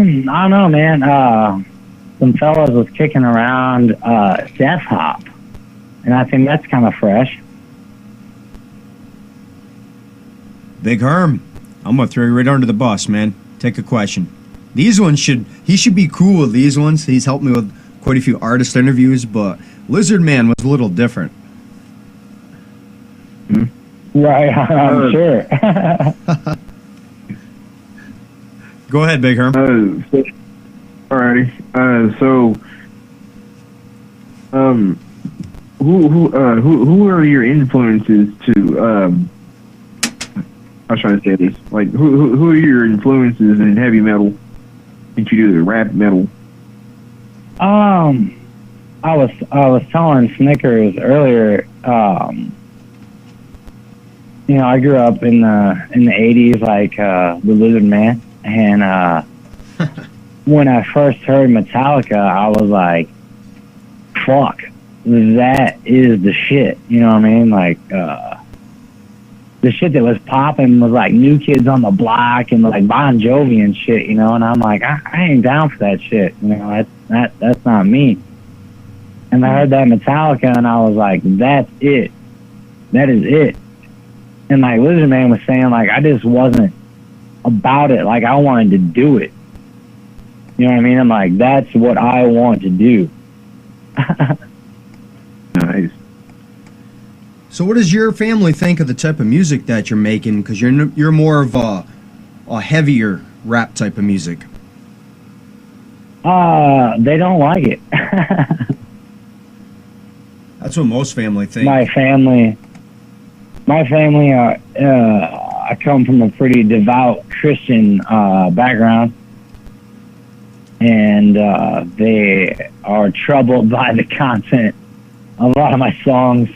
don't know, man. Some fellas was kicking around death hop, and I think that's kind of fresh. Big Herm, I'm gonna throw you right under the bus, man. Take a question. These ones he should be cool with these ones. He's helped me with quite a few artist interviews, but Lizard Man was a little different. Right, I'm sure. Go ahead, Big Herm. Alrighty. Who are your influences to? I was trying to say this. Like, who are your influences in heavy metal? Did you do the rap metal? I was telling Snickerz earlier. You know, I grew up in the '80s, like the Lizard Man, and when I first heard Metallica, I was like, "Fuck, that is the shit." You know what I mean? Like, the shit that was popping was like New Kids on the Block and like Bon Jovi and shit. You know, and I'm like, I ain't down for that shit. You know, that's not me. And I heard that Metallica, and I was like, that's it. That is it. And like Lizard Man was saying, like, I just wasn't about it. Like, I wanted to do it. You know what I mean? I'm like, that's what I want to do. Nice. So what does your family think of the type of music that you're making? Because you're more of a heavier rap type of music. They don't like it. That's what most family think. My family, I come from a pretty devout Christian background, and they are troubled by the content of a lot of my songs.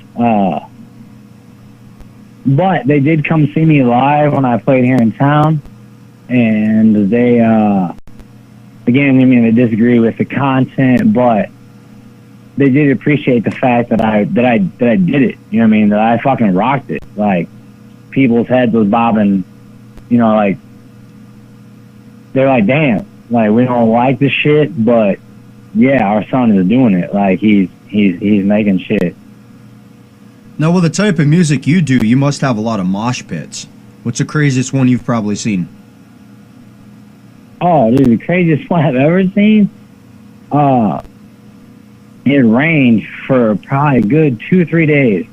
But they did come see me live when I played here in town, and they, again, I mean, they disagree with the content, but they did appreciate the fact that I did it. You know what I mean? That I fucking rocked it. Like, people's heads was bobbing. You know, like, they're like, damn, like, we don't like the shit, but yeah, our son is doing it. Like, he's making shit. Now, with the type of music you do, you must have a lot of mosh pits. What's the craziest one you've probably seen? Oh, dude, the craziest one I've ever seen? It ranged for probably a good 2 or 3 days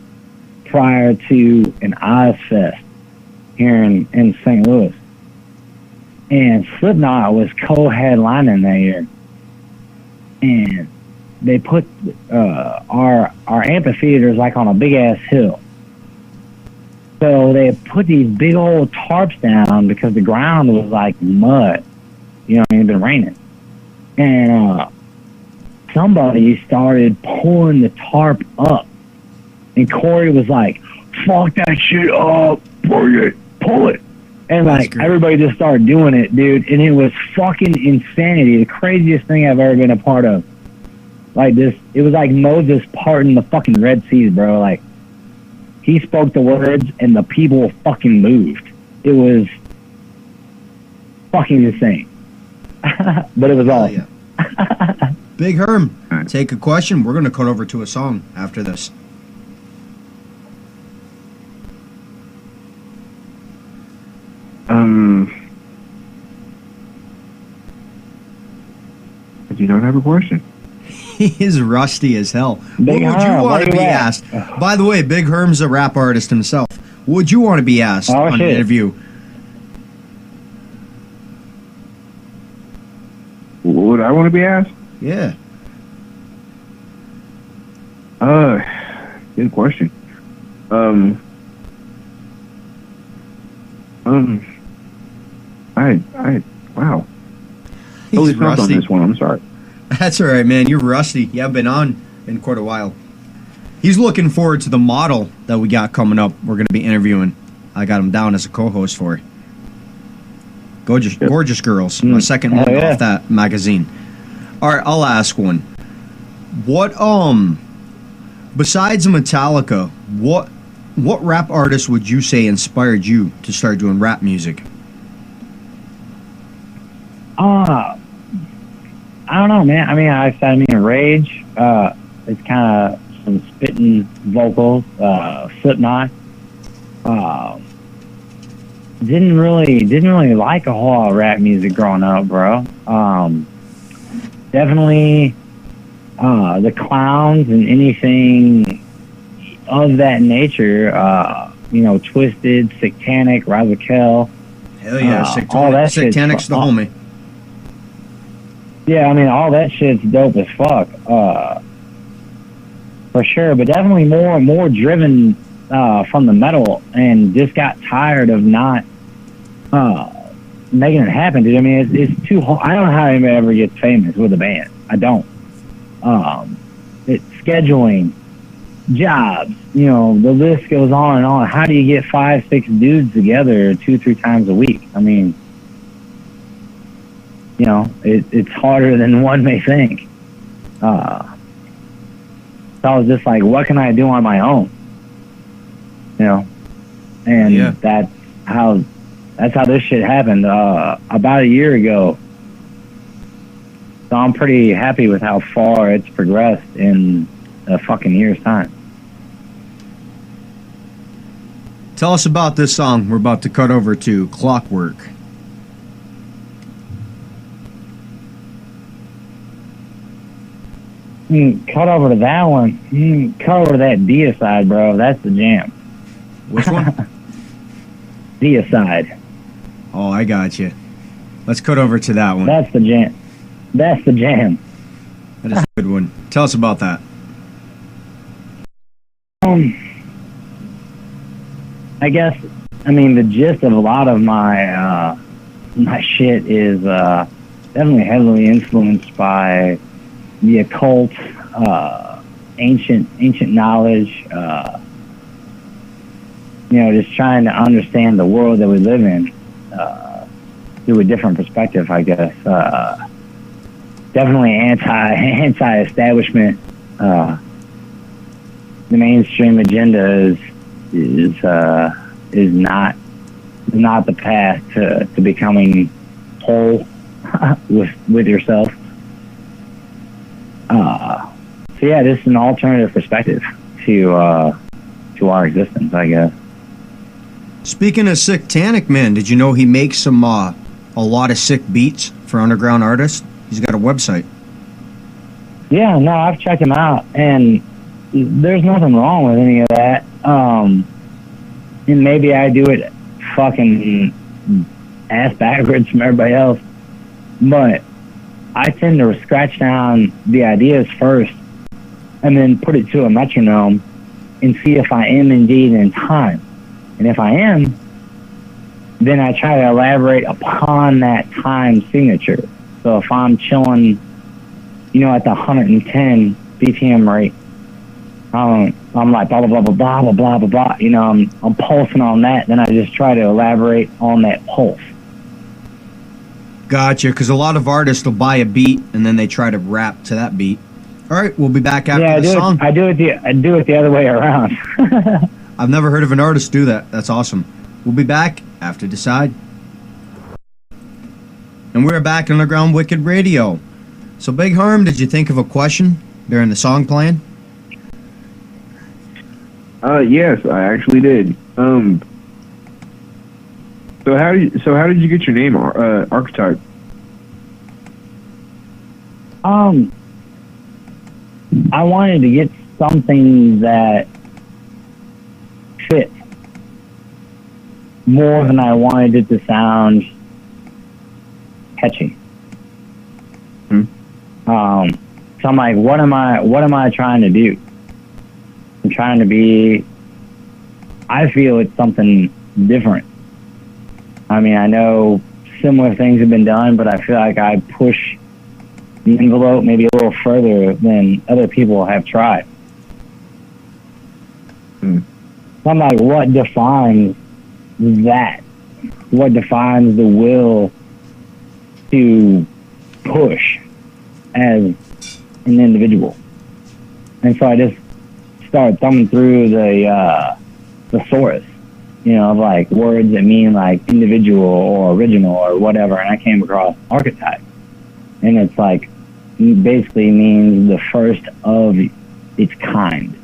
prior to an Ozfest here in St. Louis. And Slipknot was co-headlining that year. And they put our amphitheaters like on a big ass hill. So they put these big old tarps down because the ground was like mud. You know, it had been raining. And somebody started pulling the tarp up. And Corey was like, fuck that shit up, pull it. And like everybody just started doing it, dude. And it was fucking insanity. The craziest thing I've ever been a part of. Like this, it was like Moses parting the fucking Red Seas, bro. Like, he spoke the words and the people fucking moved. It was fucking insane. But it was awesome. Yeah. Big Herm, take a question. We're going to cut over to a song after this. I do not have a question. He is rusty as hell. Big what would you Herm, want to be at? asked? By the way, Big Herm's a rap artist himself. What would you want to be asked on an interview? What would I want to be asked? Yeah. Good question. Wow. Totally stumped on this one. I'm sorry. That's all right, man. You're rusty. You haven't been on in quite a while. He's looking forward to the model that we got coming up. We're going to be interviewing. I got him down as a co-host for it. Gorgeous girls. My second one off that magazine. All right, I'll ask one. What besides Metallica, what rap artist would you say inspired you to start doing rap music? don't know, man. I mean, Rage. It's kind of some spitting vocals. Slipknot. Didn't really like a whole lot of rap music growing up, bro. Definitely the Clowns and anything of that nature. Twisted, Satanic, Rise of Hell. Hell yeah, all that Satanic's the homie. Yeah, I mean, all that shit's dope as fuck, for sure. But definitely more driven from the metal, and just got tired of not making it happen, dude. I mean, it's too. I don't know how anybody ever gets famous with a band. I don't. It's scheduling, jobs. The list goes on and on. How do you get 5-6 dudes together 2-3 times a week? I mean, it's harder than one may think. So I was just like, what can I do on my own? And yeah. that's how this shit happened about a year ago. So I'm pretty happy with how far it's progressed in a fucking year's time. Tell us about this song we're about to cut over to, Clockwork. Cut over to that one. Cut over to that Deicide, bro. That's the jam. Which one? Deicide. Oh, I got you. Let's cut over to that one. That's the jam. That's the jam. That is a good one. Tell us about that. I guess, the gist of a lot of my my shit is definitely heavily influenced by the occult, ancient knowledge. Just trying to understand the world that we live in through a different perspective, I guess. Definitely anti-establishment. The mainstream agenda is not the path to becoming whole with yourself. So yeah, this is an alternative perspective to our existence, I guess. Speaking of Satanic, man, did you know he makes a lot of sick beats for underground artists? He's got a website. Yeah, no, I've checked him out, and there's nothing wrong with any of that. And maybe I do it fucking ass backwards from everybody else, but I tend to scratch down the ideas first and then put it to a metronome and see if I am indeed in time. And if I am, then I try to elaborate upon that time signature. So if I'm chilling, at the 110 BPM rate, I'm like blah, blah, blah, blah, blah, blah, blah, blah. I'm pulsing on that. Then I just try to elaborate on that pulse. Gotcha, because a lot of artists will buy a beat and then they try to rap to that beat. All right, we'll be back after the song. I do it the other way around. I've never heard of an artist do that. That's awesome. We'll be back after Decide. And we're back on Underground Wicked Radio. So, Big Harm, did you think of a question during the song playing? Yes, I actually did. So how did you get your name, Archetype? I wanted to get something that fit more than I wanted it to sound catchy. So I'm like, what am I trying to do? I'm trying to be, I feel it's something different. I know similar things have been done, but I feel like I push the envelope maybe a little further than other people have tried. So I'm like, what defines that? What defines the will to push as an individual? And so I just started thumbing through the thesaurus, of like words that mean like individual or original or whatever, and I came across archetype. And it's like, basically means the first of its kind.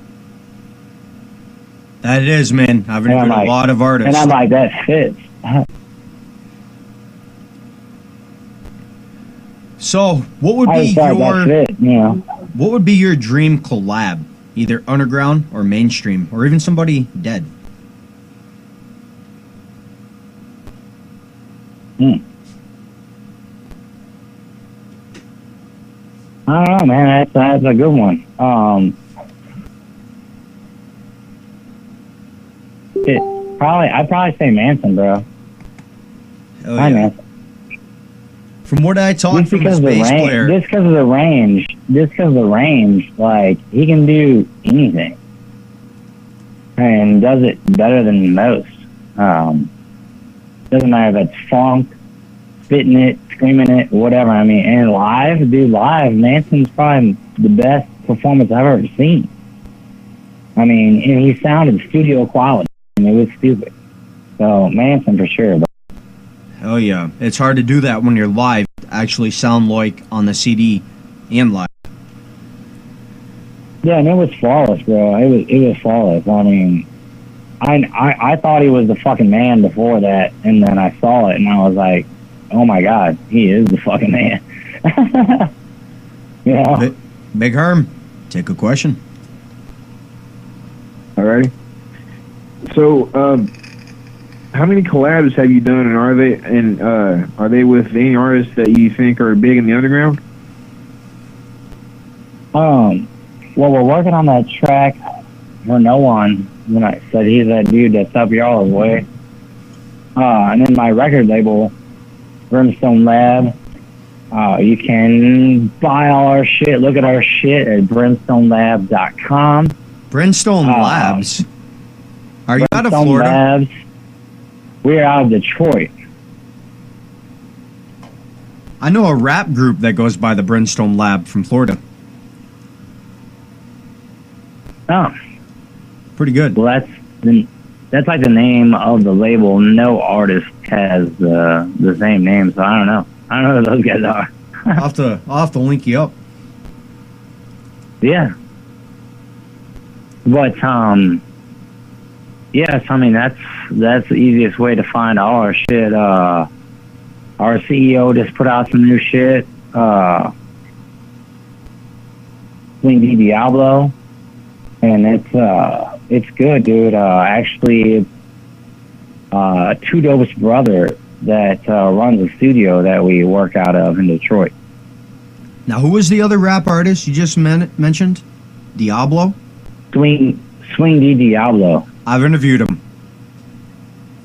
That it is, man. I've interviewed a lot of artists. And I'm like, that fits. So, what would be what would be your dream collab? Either underground or mainstream, or even somebody dead. I don't know, man. That's a good one. I'd probably say Manson, bro. Hell yeah. Manson. From what I taught from his bass player, just because of the range, like he can do anything, and does it better than most. Doesn't matter if it's funk, spitting it, screaming it, whatever. I mean, and live, Manson's probably the best performance I've ever seen. I mean, and he sounded studio quality, and it was stupid. So Manson for sure. But hell yeah. It's hard to do that when you're live, actually sound like on the CD and live. Yeah, and it was flawless, bro. It was flawless. I mean, I thought he was the fucking man before that, and then I saw it, and I was like, oh my God, he is the fucking man. You know? Big Herm, take a question. Alrighty. So, how many collabs have you done, and are they with any artists that you think are big in the underground? Well, we're working on that track for No One. When I said he's that dude that's up y'all's way. And then my record label, Brimstone Lab. You can buy all our shit. Look at our shit at brimstonelab.com. Brimstone Labs. Are you out of Florida? Labs. We're out of Detroit. I know a rap group that goes by the Brimstone Lab from Florida. Oh. Pretty good. Well, that's like the name of the label. No artist has the same name, so I don't know. I don't know who those guys are. I'll have to link you up. Yeah. But yes, I mean that's the easiest way to find all our shit. Our CEO just put out some new shit. Swing D Diablo, and it's good, dude. Actually, it's Two Dope's brother that runs a studio that we work out of in Detroit. Now, who was the other rap artist you just mentioned? Diablo? Swing D Diablo. I've interviewed him.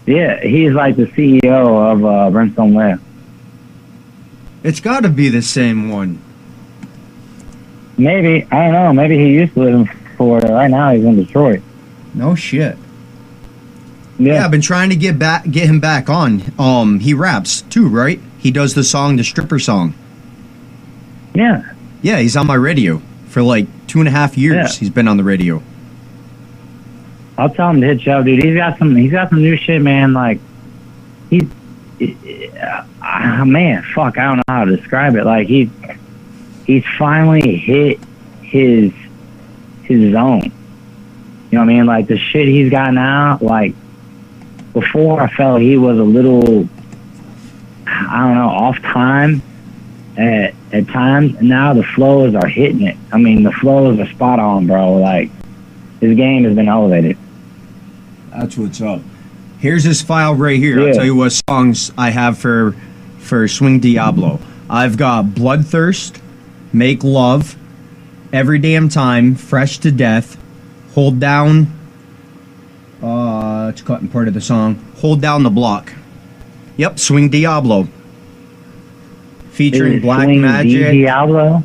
Yeah, he's like the CEO of Brimstone Lab. It's got to be the same one. Maybe. I don't know. Maybe he used to live in Florida. Right now he's in Detroit. No shit. Yeah, I've been trying to get him back on. He raps too, right? He does the song, the stripper song. Yeah. Yeah, he's on my radio for like 2.5 years. Yeah. He's been on the radio. I'll tell him to hit you up, dude. He's got some new shit, man. Like, man, fuck, I don't know how to describe it. Like, he's finally hit his zone. You know what I mean? Like, the shit he's got now, like, before I felt he was a little, I don't know, off time at times. And now the flows are hitting it. I mean, the flows are spot on, bro. Like, his game has been elevated. That's what's up. Here's his file right here. Yeah. I'll tell you what songs I have for Swing Diablo. I've got Bloodthirst, Make Love, Every Damn Time, Fresh to Death, Hold Down, it's cutting part of the song, Hold Down the Block. Yep, Swing Diablo. Featuring Black Magic. Diablo?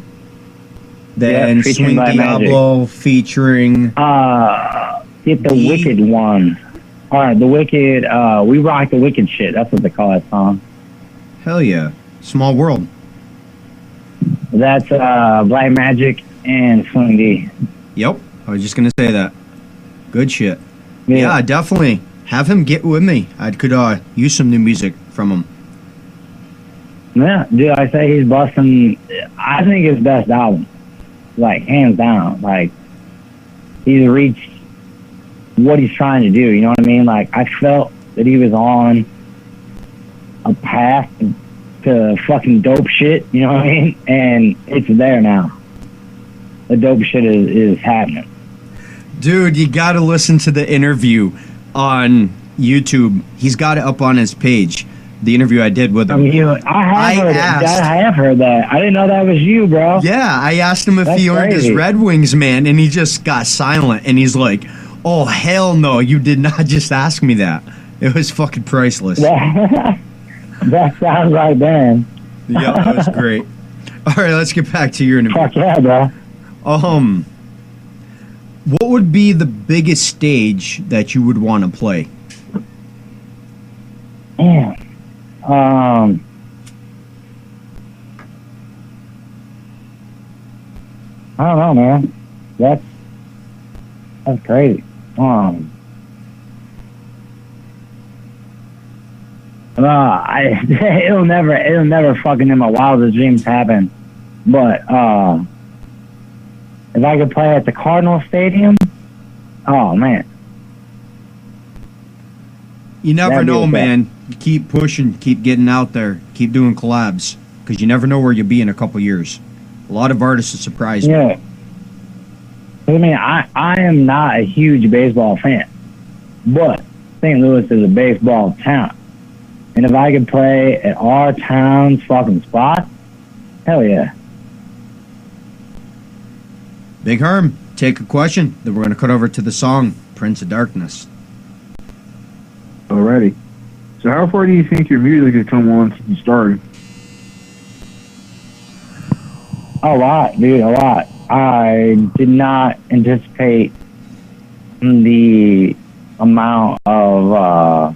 Then Swing Diablo featuring... Get the Wicked one. All right, the Wicked. We rock the Wicked shit. That's what they call that song. Hell yeah, Small World. That's Black Magic and Swing D. Yep, I was just gonna say that. Good shit. Yeah, definitely have him get with me. I could use some new music from him. Yeah, dude, I say he's busting. I think his best album, like hands down. Like he's reached what he's trying to do. You know what I mean? Like I felt that he was on a path to fucking dope shit. You know what I mean? And it's there now. The dope shit is happening. Dude, you got to listen to the interview on YouTube. He's got it up on his page. The interview I did with him. I have heard that. I didn't know that was you, bro. Yeah, I asked him if he earned his Red Wings, man, and he just got silent. And he's like, "Oh hell no, you did not just ask me that." It was fucking priceless. That sounds like Ben. Yeah, that was great. All right, let's get back to your interview. Fuck yeah, bro. What would be the biggest stage that you would want to play? Damn. I don't know, man. That's crazy. It'll never fucking in my wildest dreams happen. But if I could play at the Cardinal Stadium, oh man. You never know, man. Keep pushing, keep getting out there, keep doing collabs, because you never know where you'll be in a couple years. A lot of artists are surprised. Yeah. I mean, I am not a huge baseball fan, but St. Louis is a baseball town. And if I could play at our town's fucking spot, hell yeah. Big Herm, take a question, then we're going to cut over to the song, Prince of Darkness. Alrighty. So how far do you think your music has come on since you started? A lot, dude, a lot. I did not anticipate the amount of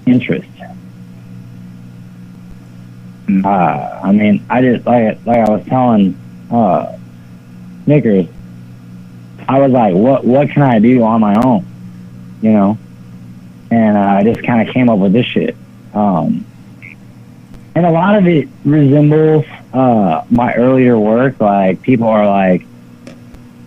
interest. I mean, I just like I was telling Snickerz, I was like, what can I do on my own, you know? And I just kind of came up with this shit. And a lot of it resembles my earlier work. Like, people are like,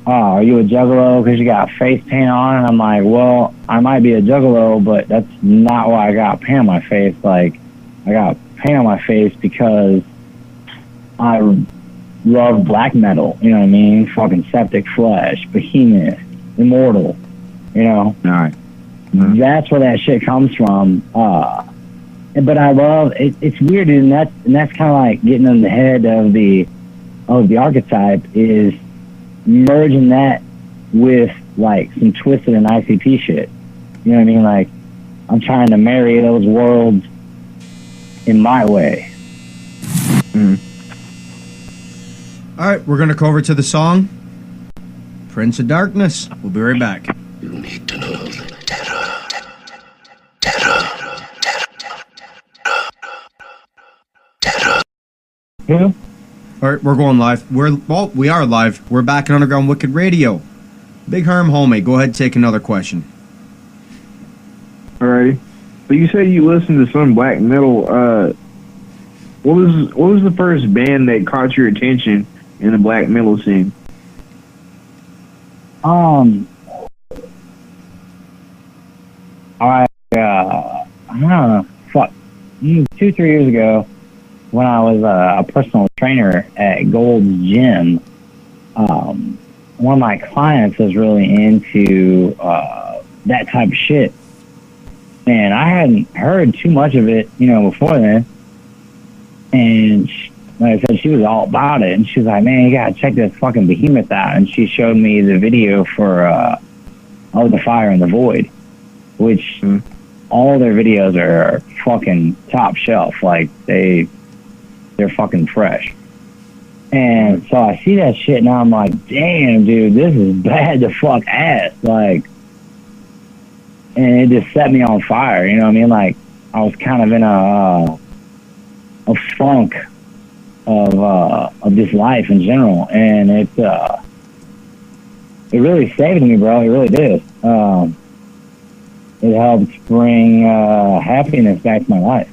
"Oh, are you a juggalo because you got face paint on?" And I'm like, well, I might be a juggalo, but that's not why I got paint on my face. Like, I got paint on my face because I love black metal. You know what I mean? Fucking Septic Flesh, Behemoth, Immortal. You know? All right. That's where that shit comes from. But I love it. It's weird, and that's kind of like getting in the head of the Archetype, is merging that with like some Twisted and ICP shit. You know what I mean? Like, I'm trying to marry those worlds in my way. All right, we're gonna go over to the song, Prince of Darkness. We'll be right back. You need to know the terror. Who? All right, we're going live. We are live. We're back at Underground Wicked Radio. Big Herm, homie, go ahead and take another question. Alrighty. So you say you listen to some black metal. What was the first band that caught your attention in the black metal scene? I don't know. Fuck. 2-3 years ago, when I was a personal trainer at Gold's Gym, one of my clients was really into that type of shit. And I hadn't heard too much of it, you know, before then. And like I said, she was all about it. And she was like, man, you gotta check this fucking Behemoth out. And she showed me the video for Oh, the Fire and the Void, which all their videos are fucking top shelf. Like, they're fucking fresh. And so I see that shit, and I'm like, damn, dude, this is bad to fuck ass. Like, and it just set me on fire, you know what I mean? Like, I was kind of in a funk of this life in general, and it really saved me, bro. It really did. It helped bring happiness back to my life.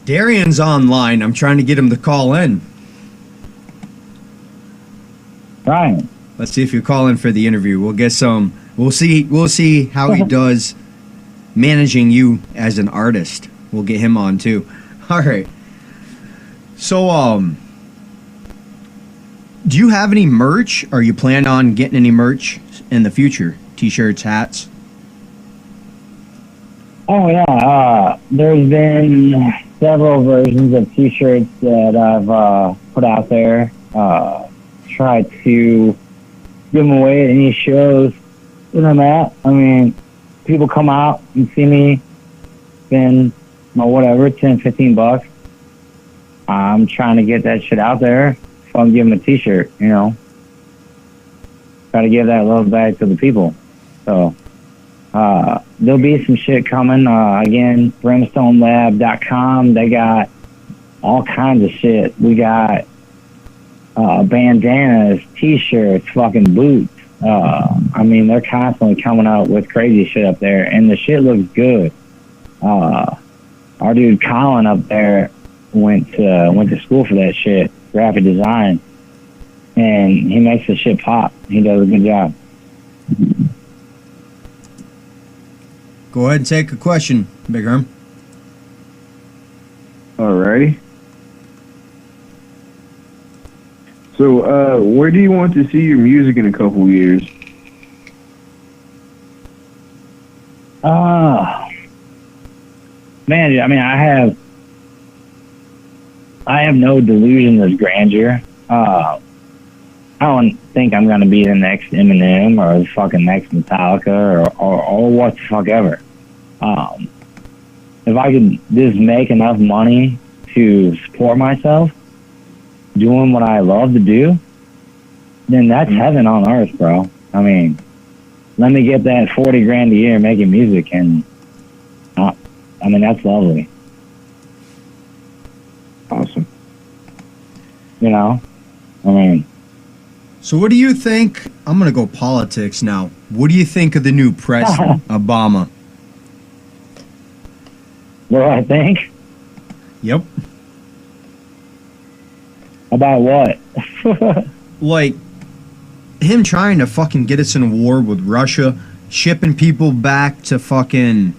Darian's online. I'm trying to get him to call in. Ryan. Let's see if you call in for the interview. We'll get some. We'll see how he does managing you as an artist. We'll get him on too. All right. So, do you have any merch? Are you planning on getting any merch in the future? T-shirts, hats? Oh yeah, there's been several versions of T-shirts that I've put out there. Try to give them away at any shows that I'm at. I mean, people come out and see me, spend whatever, $10-15. I'm trying to get that shit out there, so I'm giving them a T-shirt. You know, try to give that love back to the people. So. There'll be some shit coming. Again, brimstonelab.com. They got all kinds of shit. We got bandanas, T-shirts, fucking boots. I mean, they're constantly coming out with crazy shit up there, and the shit looks good. Our dude Colin up there went to school for that shit, graphic design, and he makes the shit pop. He does a good job. Go ahead and take a question, Big Herm. Alrighty. So, where do you want to see your music in a couple years? Man, I mean, I have no delusions of grandeur. I don't think I'm gonna be the next Eminem or the fucking next Metallica or what the fuck ever. If I could just make enough money to support myself, doing what I love to do, then that's heaven on earth, bro. I mean, let me get that 40 grand a year making music, and I mean, that's lovely. Awesome. You know, I mean. So what do you think? I'm going to go politics now. What do you think of the new president, Obama? What do I think? Yep. About what? Like, him trying to fucking get us in a war with Russia, shipping people back to fucking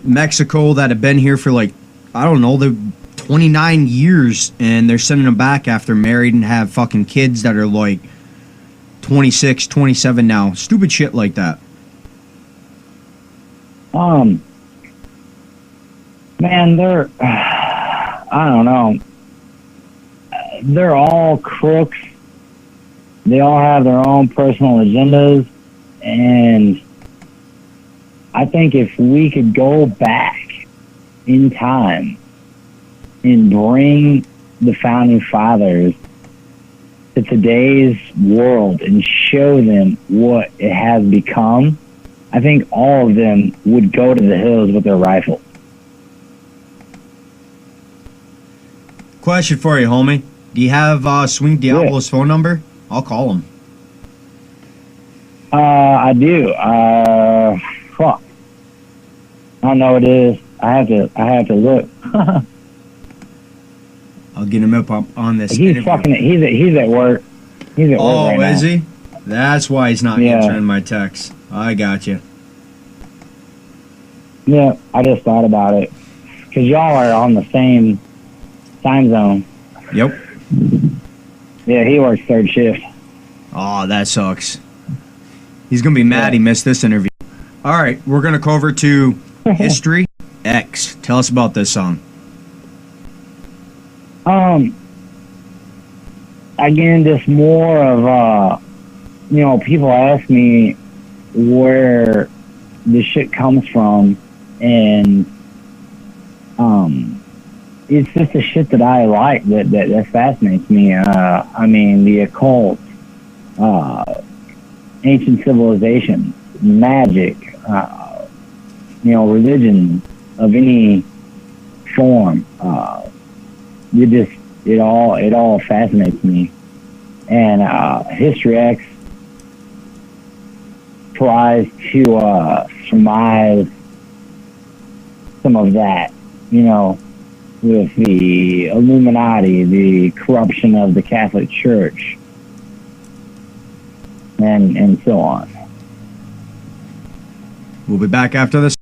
Mexico that have been here for like, I don't know, they're 29 years, and they're sending them back after married and have fucking kids that are like 26, 27 now. Stupid shit like that. Man, I don't know. They're all crooks. They all have their own personal agendas, and I think if we could go back in time and bring the founding fathers to today's world and show them what it has become, I think all of them would go to the hills with their rifles. Question for you, homie. Do you have Swing Diablo's phone number? I'll call him. I do. Fuck. I don't know what it is. I have to look. I'll get him up on this. He's fucking. He's at work. He's at work right now. Oh, is he? That's why he's not answering my texts. I got you. Yeah, I just thought about it because y'all are on the same time zone. Yep. Yeah, he works third shift. Oh, that sucks. He's gonna be mad he missed this interview. All right, we're gonna go over to History X. Tell us about this song. Again, just more of people ask me where the shit comes from, and it's just the shit that I like that fascinates me. I mean, the occult, ancient civilizations, magic, religion of any form. It all fascinates me, and History X tries to surmise some of that, with the Illuminati, the corruption of the Catholic Church, and so on. We'll be back after this.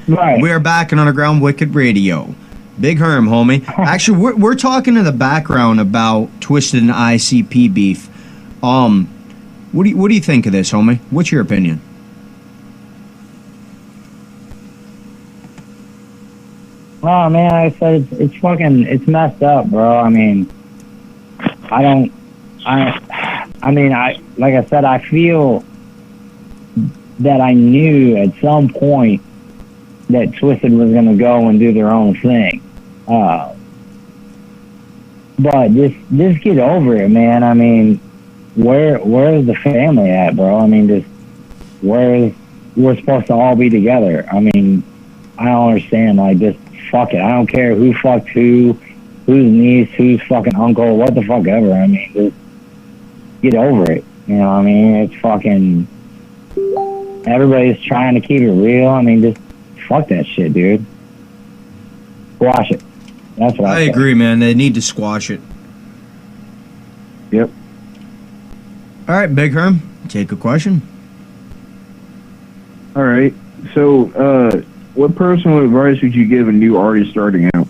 Right. We are back on Underground Wicked Radio. Big Herm, homie. Actually, we're talking in the background about Twisted and ICP beef. What do you think of this, homie? What's your opinion? Oh man, I said it's messed up, bro. I mean, like I said, I feel that I knew at some point that Twisted was gonna go and do their own thing. But just get over it, man. I mean, where's the family at, bro? I mean, we're supposed to all be together. I mean, I don't understand. Like, just fuck it. I don't care who fucked who, whose niece, whose fucking uncle, what the fuck ever. I mean, just get over it. You know what I mean? It's fucking... Everybody's trying to keep it real. I mean, just fuck that shit, dude. Squash it. That's what I agree, man. They need to squash it. Yep. All right, Big Herm, take a question. All right. So, what personal advice would you give a new artist starting out?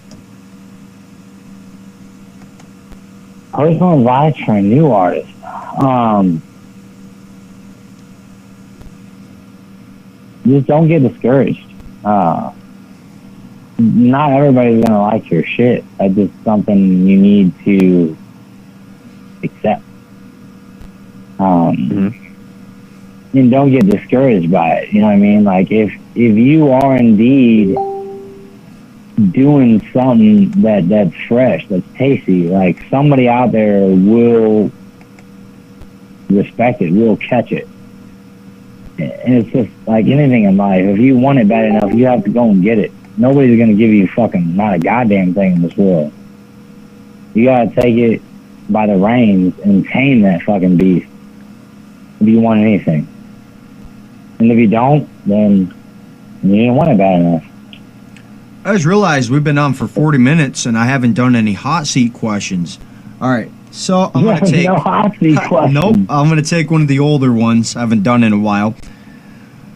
Personal advice for a new artist. Just don't get discouraged. Not everybody's gonna like your shit. That's just something you need to accept. And don't get discouraged by it. You know what I mean? Like, if you are indeed doing something that's fresh, that's tasty, like, somebody out there will respect it, will catch it. And it's just like anything in life. If you want it bad enough, you have to go and get it. Nobody's gonna give you fucking not a goddamn thing in this world. You gotta take it by the reins and tame that fucking beast if you want anything. And if you don't, then you didn't want it bad enough. I just realized we've been on for 40 minutes and I haven't done any hot seat questions. All right, so I'm gonna take no hot seat questions. Nope, I'm gonna take one of the older ones I haven't done in a while.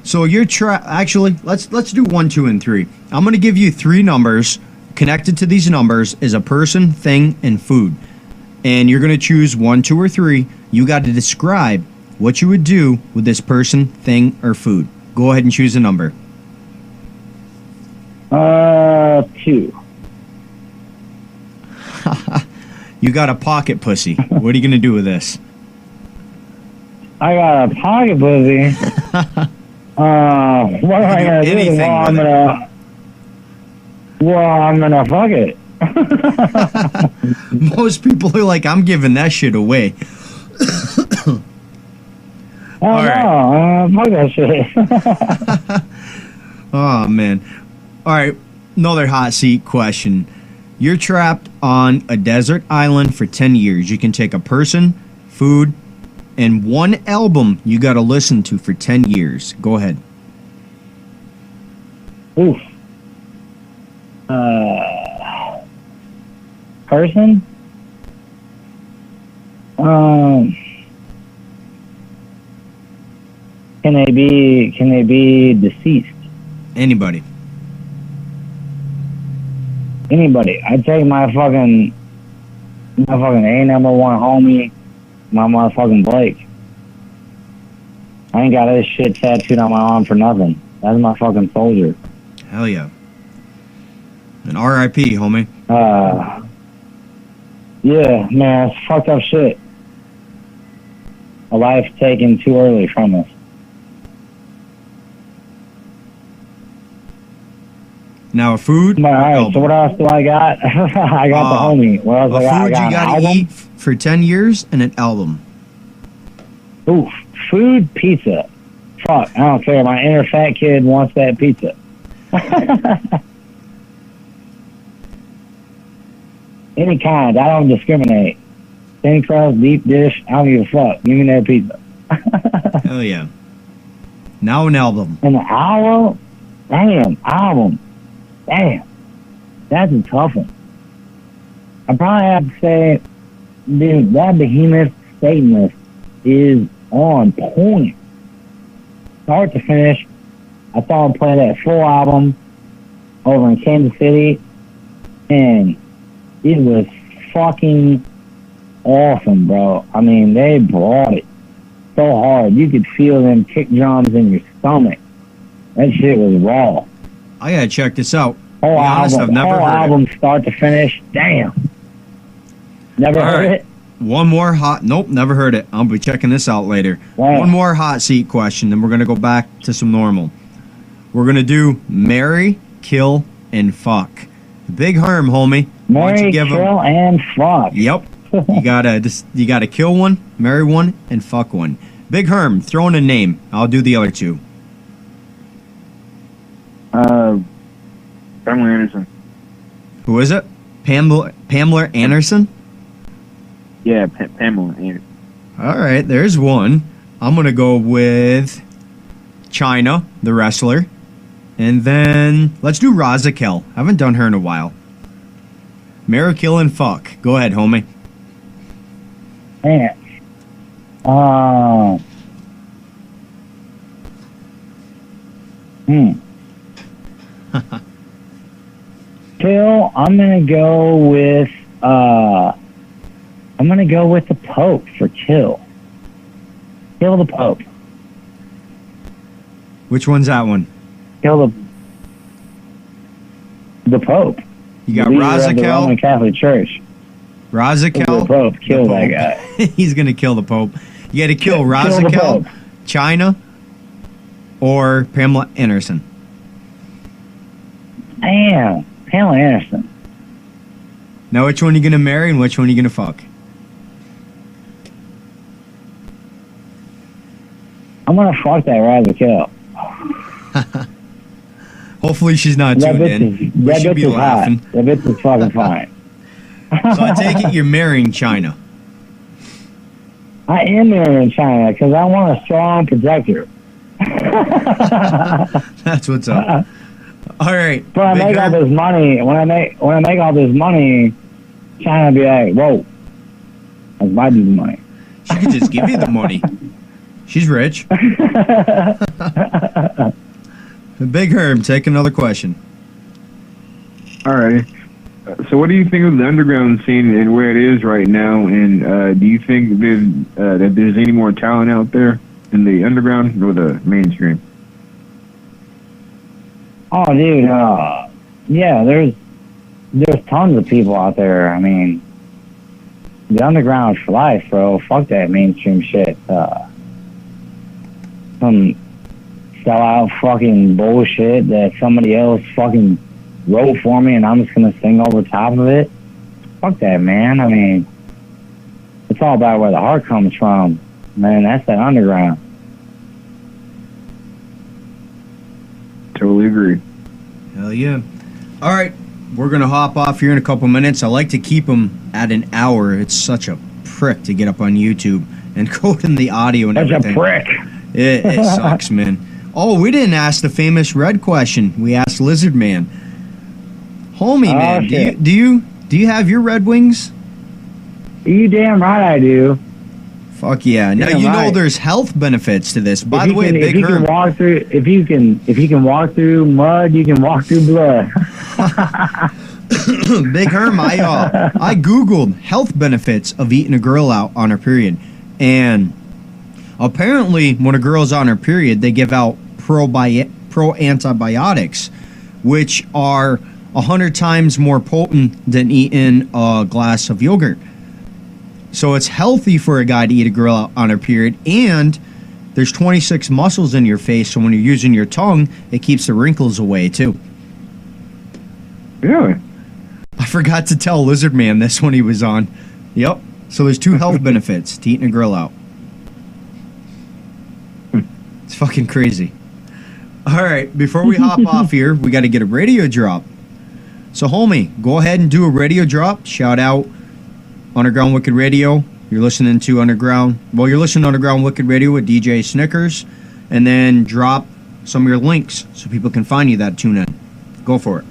So you're actually, let's do 1, 2, and 3. I'm gonna give you 3 numbers. Connected to these numbers is a person, thing, and food. And you're gonna choose 1, 2, or 3. You got to describe what you would do with this person, thing, or food. Go ahead and choose a number. 2. You got a pocket pussy. What are you gonna do with this? I got a pocket pussy. What am I gonna do? I'm gonna fuck it. Most people are like, I'm giving that shit away. Fuck that shit. Oh, man. All right, another hot seat question. You're trapped on a desert island for 10 years. You can take a person, food, and 1 album you got to listen to for 10 years. Go ahead. Oof. Person? Can they be deceased? Anybody. Anybody. I'd take my fucking A number 1 homie, my motherfucking Blake. I ain't got this shit tattooed on my arm for nothing. That's my fucking soldier. Hell yeah. And R.I.P., homie. Yeah, man, it's fucked up shit. A life taken too early from us. Now, a food. All right, so what else do I got? I got the homie. What else a I got? food you gotta eat for 10 years and an album. Ooh, food, pizza. Fuck, I don't care. My inner fat kid wants that pizza. Any kind. I don't discriminate. Thin crust, deep dish, I don't give a fuck. Give me that pizza. Hell yeah. Now an album. An album? Damn, album. Damn. That's a tough one. I probably have to say, dude, that Behemoth Satanist is on point. Start to finish. I saw him play that full album over in Kansas City, and it was fucking awesome, bro. I mean, they brought it so hard. You could feel them kick drums in your stomach. That shit was raw. I gotta check this out. Whole Honest, I've never heard album start to finish. Damn. Never heard it? One more hot... Nope, never heard it. I'll be checking this out later. Wow. One more hot seat question, then we're going to go back to some normal. We're going to do marry, kill, and fuck. Big Herm, homie. Marry, kill, and fuck. Yep. You gotta kill one, marry one, and fuck one. Big Herm, throw in a name. I'll do the other two. Pamela Anderson. Who is it? Pamela Anderson? Yeah, Pamela Anderson. All right, there's one. I'm going to go with China, the wrestler. And then let's do Razakel. Haven't done her in a while. Marry, kill, and fuck. Go ahead, homie. Man. Kill, I'm gonna go with the Pope for kill. Kill the Pope. Which one's that one? Kill the Pope. You got Leader of the Roman Razakel. Catholic Church. Razakel. The Pope. Kill the that Pope. guy. He's gonna kill the Pope. You got to kill Kill the Razakel, Pope. China, or Pamela Anderson. Damn. Pamela Anderson. Now, which one are you gonna marry and which one are you gonna fuck? I'm gonna fuck that Razakel. Hopefully, she's not That tuned in. bitch We should be is hot. laughing. That bitch is fucking fine. So I take it you're marrying China. I am marrying China because I want a strong protector. That's what's up. All right. When I make all this money, when I make all this money, China be like, whoa, that's my dude's money. She could just give you the money. She's rich. Big Herm, take another question. Alrighty. So what do you think of the underground scene and where it is right now? And do you think that there's any more talent out there in the underground or the mainstream? Oh, dude, yeah, there's tons of people out there. I mean, the underground's for life, bro. Fuck that mainstream shit. Some sellout fucking bullshit that somebody else fucking wrote for me and I'm just gonna sing over top of it. Fuck that, man. I mean, it's all about where the heart comes from, man. That's that underground. Totally agree. Hell yeah. All right. We're going to hop off here in a couple minutes. I like to keep them at an hour. It's such a prick to get up on YouTube and code in the audio and That's everything. a prick. It sucks, man. Oh, we didn't ask the famous red question. We asked Lizard Man. Homie, man, shit. do you have your Red Wings? You damn right I do. Fuck yeah. Now Damn you know right. there's health benefits to this. By the way, Big if you can Herm. walk through, if you can walk through mud, you can walk through blood. Big Herm, I Googled health benefits of eating a girl out on her period. And apparently, when a girl's on her period, they give out pro antibiotics, which are 100 times more potent than eating a glass of yogurt. So it's healthy for a guy to eat a girl out on her period, and there's 26 muscles in your face, so when you're using your tongue, it keeps the wrinkles away, too. Really? I forgot to tell Lizard Man this when he was on. Yep. So there's 2 health benefits to eating a girl out. It's fucking crazy. All right, before we hop off here, we got to get a radio drop. So, homie, go ahead and do a radio drop. Shout out Underground Wicked Radio. You're listening to Underground Wicked Radio with DJ Snickerz. And then drop some of your links so people can find you that tune in. Go for it.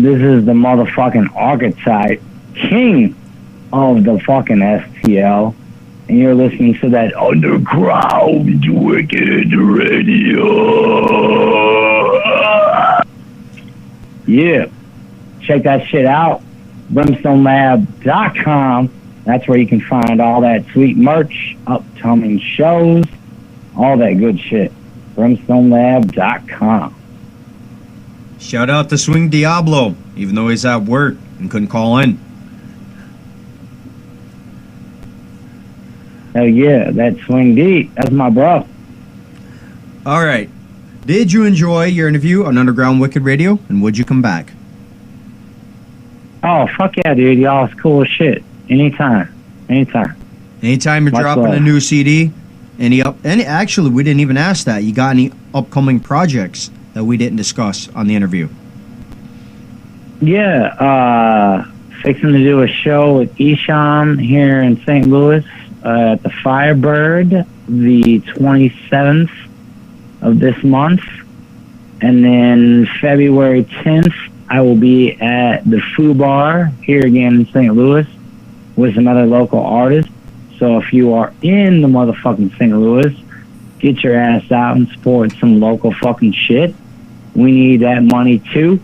This is the motherfucking Archetype, king of the fucking STL. And you're listening to that underground wicked radio. Yeah. Check that shit out. BrimstoneLab.com. That's where you can find all that sweet merch, upcoming shows, all that good shit. BrimstoneLab.com. Shout out to Swing Diablo, even though he's at work and couldn't call in. Hell yeah, that Swing D. That's my bro. All right. Did you enjoy your interview on Underground Wicked Radio, and would you come back? Oh, fuck yeah, dude. Y'all is cool as shit. Anytime. Anytime you're Much dropping love. a new CD, actually, we didn't even ask that. You got any upcoming projects that we didn't discuss on the interview? Yeah, fixing to do a show with Isham here in St. Louis at the Firebird the 27th of this month. And then February 10th, I will be at the Foo Bar here again in St. Louis with some other local artists. So if you are in the motherfucking St. Louis, get your ass out and support some local fucking shit. We need that money too.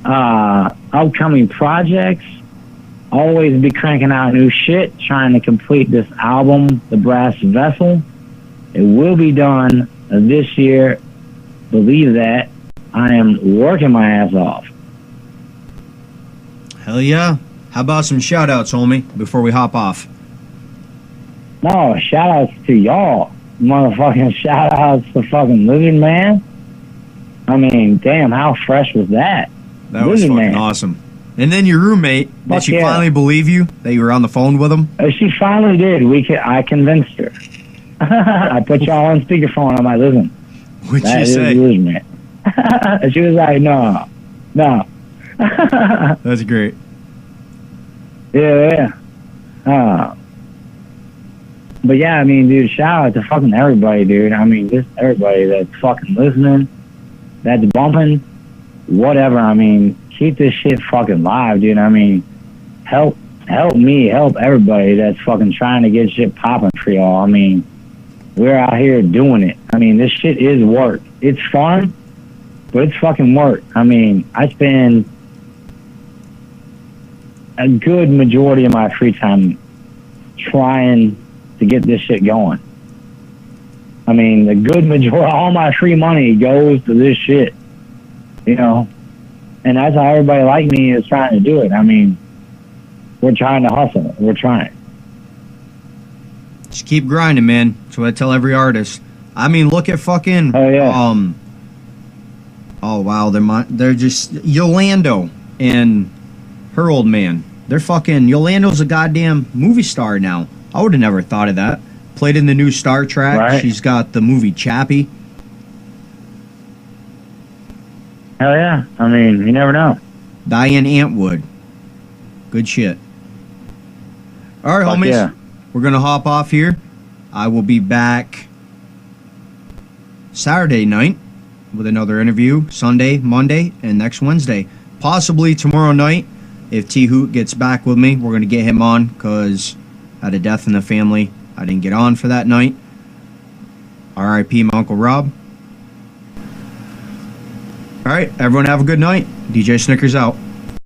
Upcoming projects, always be cranking out new shit, trying to complete this album, The Brass Vessel. It will be done this year. Believe that. I am working my ass off. Hell yeah. How about some shout-outs, homie, before we hop off? No, shout outs to y'all. Motherfucking shout outs to fucking Lizard Man. I mean, damn, how fresh was that? That was Lizard fucking Man. awesome. And then your roommate, did Fuck she yeah. finally believe you that you were on the phone with him? She finally did. I convinced her. I put y'all on speakerphone. I'm like, listen, What'd that she is say? Lizard Man. And she was like, no. That's great. Yeah. But yeah, I mean, dude, shout out to fucking everybody, dude. I mean, just everybody that's fucking listening, that's bumping, whatever. I mean, keep this shit fucking live, dude. I mean, help me, help everybody that's fucking trying to get shit popping for y'all. I mean, we're out here doing it. I mean, this shit is work. It's fun, but it's fucking work. I mean, I spend a good majority of my free time trying to get this shit going. I mean, the good majority, all my free money goes to this shit, you know? And that's how everybody like me is trying to do it. I mean, we're trying to hustle. We're trying. Just keep grinding, man. That's what I tell every artist. I mean, look at fucking... Oh, yeah. Oh, wow. They're just... Yolando and her old man. They're fucking... Yolando's a goddamn movie star now. I would have never thought of that. Played in the new Star Trek. Right. She's got the movie Chappie. Hell yeah. I mean, you never know. Diane Antwood. Good shit. All right, Fuck homies. yeah. We're going to hop off here. I will be back Saturday night with another interview. Sunday, Monday, and next Wednesday. Possibly tomorrow night. If T-Hoot gets back with me, we're going to get him on because I had a death in the family. I didn't get on for that night. R.I.P. my Uncle Rob. All right, everyone have a good night. DJ Snickerz out.